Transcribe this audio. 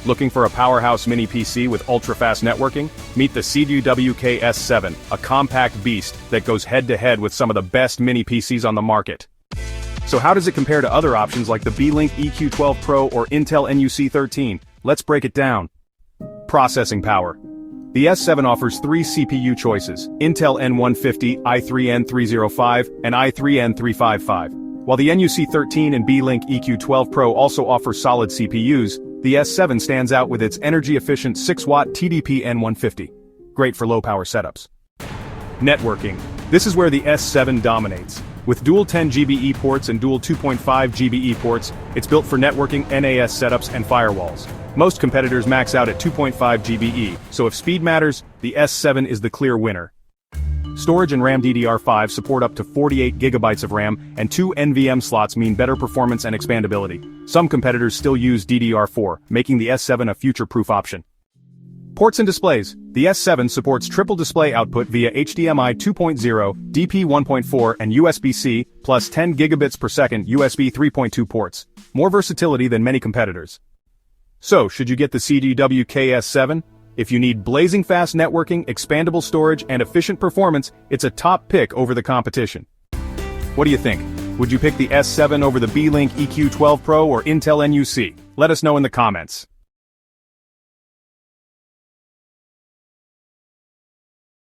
Looking for a Powerhouse Mini PC with ultra-fast networking? Meet the CWWK S7, a compact beast that goes head-to-head with some of the best mini PCs on the market. So how does it compare to other options like the Beelink EQ12 Pro or Intel NUC13? Let's break it down. Processing power. The S7 offers 3 CPU choices: Intel N150, i3-N305, and i3-N355. While the NUC13 and Beelink EQ12 Pro also offer solid CPUs, the S7 stands out with its energy-efficient 6-watt TDP N150. Great for low-power setups. Networking. This is where the S7 dominates. With dual 10 GBE ports and dual 2.5 GBE ports, it's built for networking, NAS setups, and firewalls. Most competitors max out at 2.5 GBE, so if speed matters, the S7 is the clear winner. Storage and RAM. DDR5 support up to 48 GB of RAM, and 2 NVMe slots mean better performance and expandability. Some competitors still use DDR4, making the S7 a future-proof option. Ports and displays. The S7 supports triple display output via HDMI 2.0, DP 1.4 and USB-C, plus 10 gigabits per second USB 3.2 ports. More versatility than many competitors. So, should you get the CWWK S7? If you need blazing fast networking, expandable storage, and efficient performance, it's a top pick over the competition. What do you think? Would you pick the S7 over the Beelink EQ12 Pro or Intel NUC? Let us know in the comments.